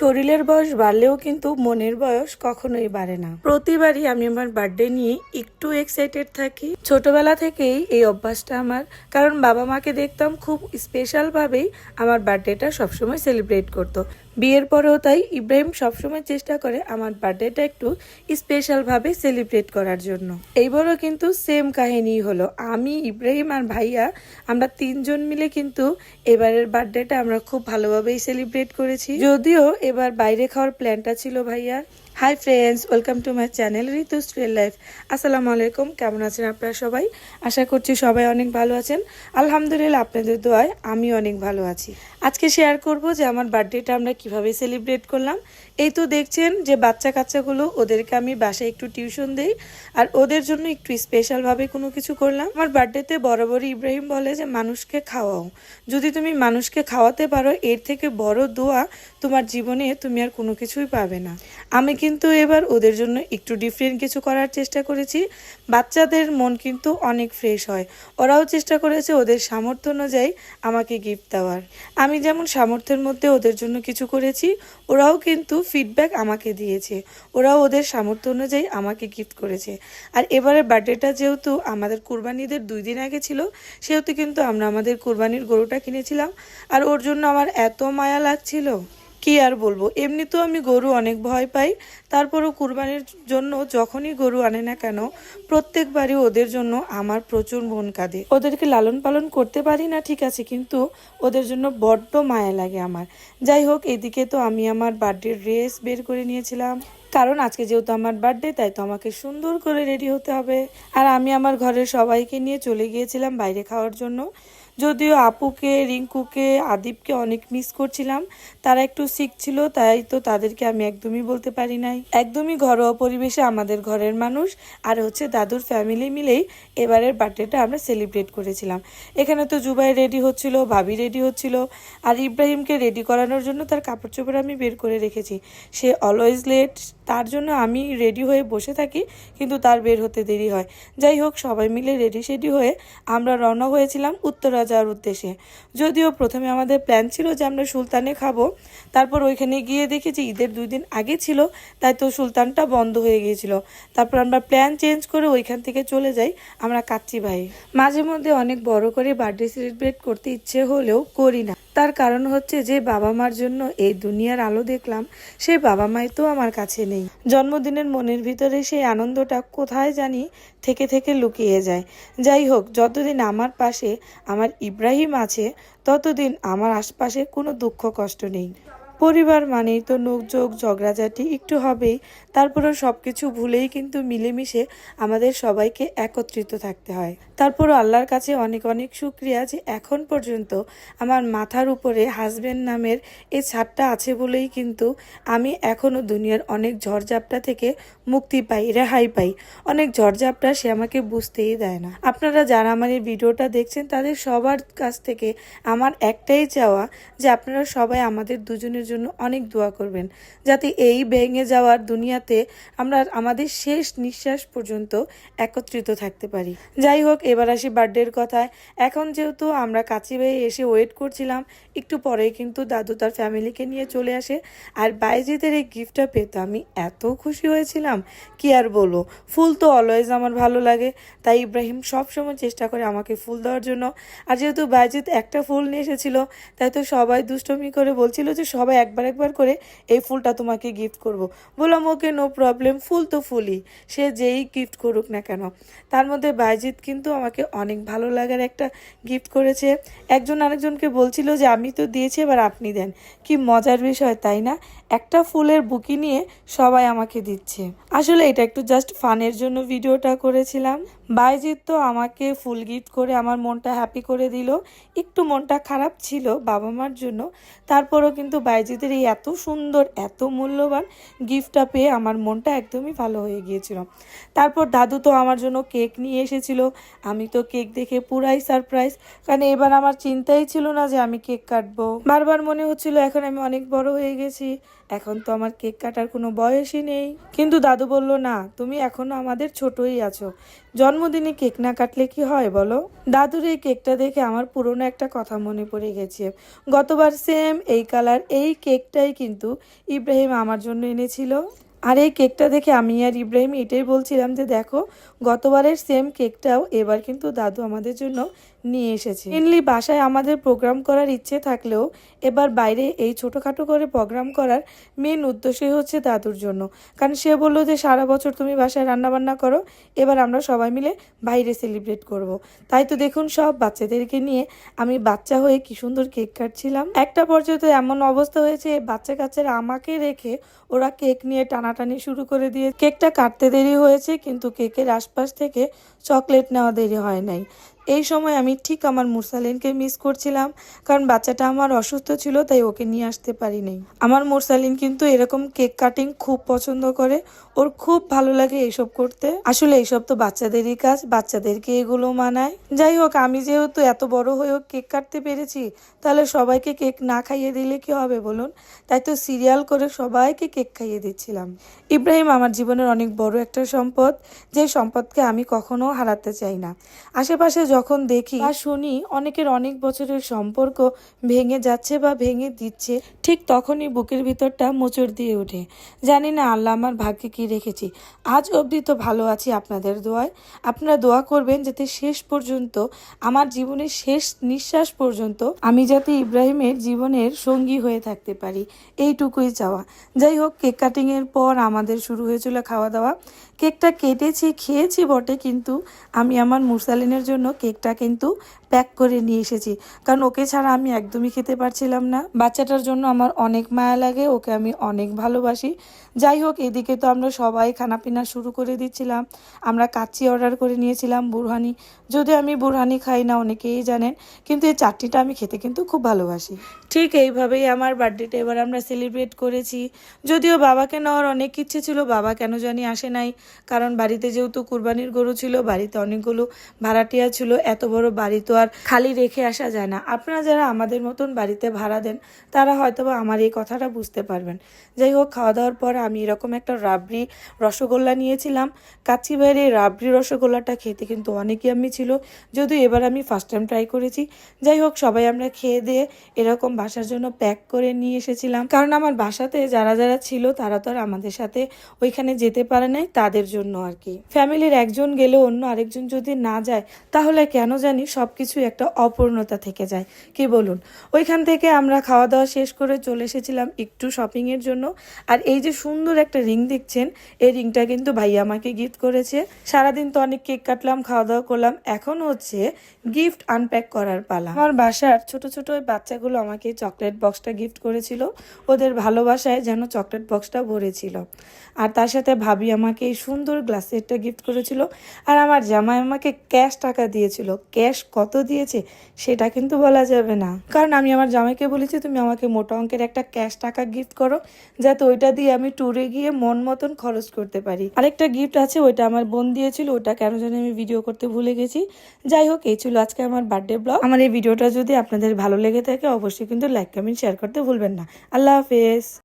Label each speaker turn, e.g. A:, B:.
A: শরীরের বয়স বাড়লেও কিন্তু মনের বয়স কখনোই বাড়ে না। প্রতিবারই আমি আমার বার্থডে নিয়ে একটু এক্সাইটেড থাকি। ছোটবেলা থেকেই এই অভ্যাসটা আমার, কারণ বাবা মাকে দেখতাম খুব স্পেশাল ভাবেই আমার বার্থডেটা সবসময় সেলিব্রেট করতো। বিয়ের পরেও তাই ইব্রাহিম সবসময় চেষ্টা করে আমার বার্থডেটা একটু স্পেশাল ভাবে সেলিব্রেট করার জন্য। এইবারও কিন্তু সেম কাহিনী হলো। আমি, ইব্রাহিম আর ভাইয়া আমরা তিনজন মিলে কিন্তু এবারের বার্থডেটা আমরা খুব ভালোভাবেই সেলিব্রেট করেছি। যদিও এবার বাইরে খাওয়ার প্ল্যানটা ছিল ভাইয়ার। Hi friends, welcome to my channel ঋতুস real life. আসসালামু আলাইকুম, কেমন আছেন আপনারা সবাই? আশা করছি সবাই অনেক ভালো আছেন। আলহামদুলিল্লাহ, আপনাদের দোয়ায় আমি অনেক ভালো আছি। আজকে শেয়ার করব যে আমার বার্থডেটা আমরা কিভাবে সেলিব্রেট করলাম। এই তো দেখছেন যে বাচ্চা কাচ্চাগুলো, ওদেরকে আমি বাসায় একটু টিউশন দেই আর ওদের জন্য একটু স্পেশালভাবে কোনো কিছু করলাম। আমার বার্থডেতে বরাবরই ইব্রাহিম বলে যে মানুষকে খাওয়াও, যদি তুমি মানুষকে খাওয়াতে পারো এর থেকে বড় দোয়া তোমার জীবনে তুমি আর কোনো কিছুই পাবে না। আমি কিন্তু এবার ওদের জন্য একটু ডিফারেন্ট কিছু করার চেষ্টা করেছি। বাচ্চাদের মন কিন্তু অনেক ফ্রেশ হয়, ওরাও চেষ্টা করেছে ওদের সামর্থ্য অনুযায়ী আমাকে গিফট দেওয়ার। আমি যেমন সামর্থ্যের মধ্যে ওদের জন্য কিছু করেছি, ওরাও কিন্তু ফিডব্যাক আমাকে দিয়েছে, ওরাও ওদের সামর্থ্য অনুযায়ী আমাকে গিফট করেছে। আর এবারে বার্থডেটা যেহেতু আমাদের কুরবানিদের 2 দিন আগে ছিল, সেহেতু কিন্তু আমরা আমাদের কুরবানির গরুটা কিনেছিলাম। আর ওর জন্য আমার এত মায়া লাগছিল, কি আর বলবো। এমনিতেও আমি গরু অনেক ভয় পাই, তারপরও কুরবানির জন্য যখনই গরু আনে না কেন প্রত্যেকবারই ওদের জন্য আমার প্রচুর মন কাঁদে। ওদেরকে লালন পালন করতে পারি না ঠিক আছে, কিন্তু ওদের জন্য বড্ড মায়া লাগে আমার। যাই হোক, এদিকে তো আমি আমার বার্থডে ড্রেস বের করে নিয়েছিলাম, কারণ আজকে যেহেতু আমার বার্থডে তাই তো আমাকে সুন্দর করে রেডি হতে হবে। আর আমি আমার ঘরের সবাইকে নিয়ে চলে গিয়েছিলাম বাইরে খাওয়ার জন্য। যদিও আপুকে, রিঙ্কুকে, আদিবকে অনেক মিস করছিলাম, তারা একটু সিক ছিল, তাই তো তাদেরকে আমি একদমই বলতে পারি নাই। একদমই ঘরোয়া পরিবেশে আমাদের ঘরের মানুষ আর হচ্ছে দাদুর ফ্যামিলি মিলেই এবারের বার্থডেটা আমরা সেলিব্রেট করেছিলাম। এখানে তো জুবাই রেডি হচ্ছিল, ভাবি রেডি হচ্ছিল, আর ইব্রাহিমকে রেডি করানোর জন্য তার কাপড় চোপড় আমি বের করে রেখেছি। সে অলওয়েজ লেট, তার জন্য আমি রেডি হয়ে বসে থাকি, কিন্তু তার বের হতে দেরি হয়। যাই হোক, সবাই মিলে রেডি সেডি হয়ে আমরা রওনা হয়েছিলাম উত্তরা যাওয়ার উদ্দেশ্যে। যদিও প্রথমে আমাদের প্ল্যান ছিল যে আমরা সুলতানে খাবো, তারপর ওইখানে গিয়ে দেখি যে ঈদের 2 দিন আগে ছিল, তাই তো সুলতানটা বন্ধ হয়ে গিয়েছিল। তারপর আমরা প্ল্যান চেঞ্জ করে ওইখান থেকে চলে যাই আমরা কাচ্চি ভাই। মাঝে মধ্যে অনেক বড় করে বার্থডে সেলিব্রেট করতে ইচ্ছে হলেও করি না, তার কারণ হচ্ছে যে বাবা মার জন্য এই দুনিয়ার আলো দেখলাম, সেই বাবা মাই তো আমার কাছে নেই। জন্মদিনের মনের ভিতরে সেই আনন্দটা কোথায় জানি থেকে থেকে লুকিয়ে যায়। যাই হোক, যতদিন আমার পাশে আমার ইব্রাহিম আছে ততদিন আমার আশপাশে কোনো দুঃখ কষ্ট নেই। পরিবার মানেই তো নোকঝোক ঝগড়াঝাটি একটু হবেই, তারপরও সবকিছু ভুলেই কিন্তু মিলেমিশে আমাদের সবাইকে একত্রিত থাকতে হয়। তারপরও আল্লাহর কাছে অনেক অনেক শুকরিয়া যে এখন পর্যন্ত আমার মাথার উপরে হাজবেন্ড নামের এই ছাদটা আছে বলেই কিন্তু আমি এখনো দুনিয়ার অনেক ঝড়ঝাপটা থেকে মুক্তি পাই, রেহাই পাই। অনেক ঝড়ঝাপটা সে আমাকে বুঝতেই দেয় না। আপনারা যারা আমার এই ভিডিওটা দেখছেন তাদের সবার কাছ থেকে আমার একটাই চাওয়া যে আপনারা সবাই আমাদের দুজনের জন্য অনেক দোয়া করবেন, যাতে এই ভেঙে যাওয়ার দুনিয়াতে আমরা আমাদের শেষ নিঃশ্বাস পর্যন্ত একত্রিত থাকতে পারি। যাই হোক, এবার আসি বার্থডের কথায়। এখন যেহেতু আমরা কাছি ভাই এসে ওয়েট করছিলাম, একটু পরে কিন্তু দাদু তার ফ্যামিলিকে নিয়ে চলে আসে। আর বাইজিদের এই গিফটটা পেতে আমি এত খুশি হয়েছিলাম, কি আর বলবো। ফুল তো অলওয়েজ আমার ভালো লাগে, তাই ইব্রাহিম সবসময় চেষ্টা করে আমাকে ফুল দেওয়ার জন্য। আর যেহেতু বাইজিদ একটা ফুল নিয়ে এসেছিল, তাই তো সবাই দুষ্টমি করে বলছিল যে সবাই একবার একবার করে এই ফুলটা তোমাকে গিফট করব। বললাম ওকে, নো প্রবলেম, ফুল তো ফুলই, সে যেই গিফট করুক না কেন। তার মধ্যে বাইজিদ কিন্তু আমাকে অনেক ভালো লাগার একটা গিফট করেছে। একজন আরেকজনকে বলছিল যে আমি তো দিয়েছি, এবার আপনি দেন। কি মজার বিষয় তাই না? একটা ফুলের বুকি নিয়ে সবাই আমাকে দিচ্ছে। আসলে এটা একটু জাস্ট ফানের জন্য ভিডিওটা করেছিলাম। বাইজিৎ তো আমাকে ফুল গিফট করে আমার মনটা হ্যাপি করে দিল। একটু মনটা খারাপ ছিল বাবা মার জন্য, তারপরও কিন্তু বাইজিতের এই এত সুন্দর এত মূল্যবান গিফটটা পেয়ে আমার মনটা একদমই ভালো হয়ে গিয়েছিল। তারপর দাদু তো আমার জন্য কেক নিয়ে এসেছিল। আমি তো কেক দেখে পুরাই সারপ্রাইজ, কারণ এবার আমার চিন্তাই ছিল না যে আমি কেক কাটবো। বারবার মনে হচ্ছিল এখন আমি অনেক বড় হয়ে গেছি, এখন তো আমার কেক কাটার কোনো বয়সই নেই। কিন্তু দাদু বলল, না, তুমি এখনো আমাদের ছোটই আছো, জন্মদিনে কেক না কাটলে কি হয় বলো। দাদুর এই কেকটা দেখে আমার পুরনো একটা কথা মনে পড়ে গেছে। গতবার সেম এই কালার এই কেকটাই কিন্তু ইব্রাহিম আমার জন্য এনেছিল। আর এই কেকটা দেখে আমি আর ইব্রাহিম এটাই বলছিলাম যে দেখো, গতবারের সেম কেকটাও এবার কিন্তু দাদু আমাদের জন্য নিয়ে এসেছে। মেনলি বাসায় আমাদের প্রোগ্রাম করার ইচ্ছে থাকলেও এবার বাইরে এই ছোটোখাটো করে প্রোগ্রাম করার মেন উদ্দেশ্যই হচ্ছে দাদুর জন্য। কারণ সে বললো যে সারা বছর তুমি বাসায় রান্নাবান্না করো, এবার আমরা সবাই মিলে বাইরে সেলিব্রেট করব। তাই তো দেখুন সব বাচ্চাদেরকে নিয়ে আমি বাচ্চা হয়ে কি সুন্দর কেক কাটছিলাম। একটা পর্যায়ে তো এমন অবস্থা হয়েছে, বাচ্চা কাচ্চারা আমাকে রেখে ওরা কেক নিয়ে টানাটানি শুরু করে দিয়ে কেকটা কাটতে দেরি হয়েছে, কিন্তু কেকের আশপাশ থেকে চকলেট নেওয়া দেরি হয় নাই। এই সময় আমি ঠিক আমার মুরসালিনকে মিস করছিলাম, কারণ বাচ্চাটা আমার অসুস্থ ছিল, তাই ওকে নিয়ে আসতে পারি নাই। আমার মুরসালিন কিন্তু এরকম কেক কাটিং খুব পছন্দ করে, ওর খুব ভালো লাগে এইসব করতে। আসলে এইসব তো বাচ্চাদেরই কাজ, বাচ্চাদেরকে এগুলো মানায়। যাই হোক, আমি যেহেতু এত বড় হয়েও কেক কাটতে পেরেছি, তাহলে সবাইকে কেক না খাইয়ে দিলে কি হবে বলুন। তাই তো সিরিয়াল করে সবাইকে কেক খাইয়ে দিচ্ছিলাম। ইব্রাহিম আমার জীবনের অনেক বড় একটা সম্পদ, যে সম্পদকে আমি কখনো হারাতে চাই না। আশেপাশে যখন দেখি বা শুনি অনেকের অনেক বছরের সম্পর্ক ভেঙে যাচ্ছে বা ভেঙে দিচ্ছে, ঠিক তখনই বুকের ভিতরটা মোচড় দিয়ে ওঠে। জানি না আল্লাহ আমার ভাগ্যে কি রেখেছি। আজ অবধি তো ভালো আছি আপনাদের দোয়ায়। আপনারা দোয়া করবেন যাতে শেষ পর্যন্ত, আমার জীবনের শেষ নিঃশ্বাস পর্যন্ত আমি যাতে ইব্রাহিমের জীবনের সঙ্গী হয়ে থাকতে পারি, এইটুকুই চাওয়া। যাই হোক, কেক কাটিংয়ের পর আমাদের শুরু হয়েছিল খাওয়া দাওয়া। কেকটা কেটেছি, খেয়েছি বটে, কিন্তু আমি আমার মুরসালিনের জন্য কেকটা কিন্তু প্যাক করে নিয়ে এসেছি, কারণ ওকে ছাড়া আমি একদমই খেতে পারছিলাম না। বাচ্চাটার জন্য আমার অনেক মায়া লাগে, ওকে আমি অনেক ভালোবাসি। যাই হোক, এদিকে তো আমরা সবাই খানাপিনা শুরু করে দিচ্ছিলাম। আমরা কাচ্চি অর্ডার করে নিয়েছিলাম, বুরহানি। যদিও আমি বুরহানি খাই না, অনেকেই জানেন, কিন্তু এই চাটনিটা আমি খেতে কিন্তু খুব ভালোবাসি। ঠিক এইভাবেই আমার বার্থডেটা এবার আমরা সেলিব্রেট করেছি। যদিও বাবাকে নেওয়ার অনেক ইচ্ছে ছিল, বাবা কেন জানি আসে নাই, কারণ বাড়িতে যেহেতু কুরবানির গরু ছিল, বাড়িতে অনেকগুলো ভাড়াটিয়া ছিল, এত বড় বাড়ি তো আর খালি রেখে আসা যায় না। আপনারা যারা আমাদের মতন বাড়িতে ভাড়া দেন, তারা হয়তো বা আমার এই কথাটা বুঝতে পারবেন। যাই হোক, খাওয়া দাওয়ার পর আমি এরকম একটা রাবড়ি রসগোল্লা নিয়েছিলাম। কাচ্চি ভাইয়ের এই রাবড়ি রসগোল্লাটা খেতে কিন্তু অনেক ইয়াম্মি ছিল, যদিও এবার আমি ফার্স্ট টাইম ট্রাই করেছি। যাই হোক, সবাই আমরা খেয়ে দিয়ে এরকম বাসার জন্য প্যাক করে নিয়ে এসেছিলাম, কারণ আমার বাসাতে যারা যারা ছিল তারা তো আর আমাদের সাথে ওইখানে যেতে পারে নাই, তাদের জন্য আর কি। ফ্যামিলির একজন গেলে অন্য আরেকজন যদি না যায়, তাহলে কেন জানি সবকিছু একটা অপূর্ণতা থেকে যায়, কি বলুন। ওইখান থেকে আমরা খাওয়া দাওয়া শেষ করে চলে এসেছিলাম একটু শপিং এর জন্য। আর এই যে সুন্দর একটা রিং দেখছেন, এই রিংটা কিন্তু ভাইয়া আমাকে গিফট করেছে। সারাদিন তো অনেক কেক কাটলাম, খাওয়া দাওয়া করলাম, এখন হচ্ছে গিফট আনপ্যাক করার পালা। আমার বাসার ছোট ছোট ওই বাচ্চাগুলো আমাকে চকলেট বক্সটা গিফট করেছিল, ওদের ভালোবাসায় যেন চকলেট বক্সটা ভরেছিল। আর তার সাথে ভাবি আমাকে এই সুন্দর গ্লাসেরটা গিফট করেছিল। আর আমার জামাই আমাকে ক্যাশ টাকা দিয়েছিল। ক্যাশ কত দিয়েছে সেটা কিন্তু বলা যাবে না, কারণ আমি আমার জামাইকে বলেছি তুমি আমাকে মোটা অঙ্কের একটা ক্যাশ টাকা গিফট করো, যাতে ওইটা দিয়ে আমি ট্যুরে গিয়ে মন মতন খরচ করতে পারি। আরেকটা গিফট আছে, ওইটা আমার বোন দিয়েছিল, ওটা কেন জানি আমি ভিডিও করতে ভুলে গেছি। যাই হোক, এই ছিল আজকে আমার বার্থডে ব্লগ। আমার এই ভিডিওটা যদি আপনাদের ভালো লেগে থাকে, অবশ্যই কিন্তু লাইক কমেন্ট শেয়ার করতে ভুলবেন না। আল্লাহ হাফেজ।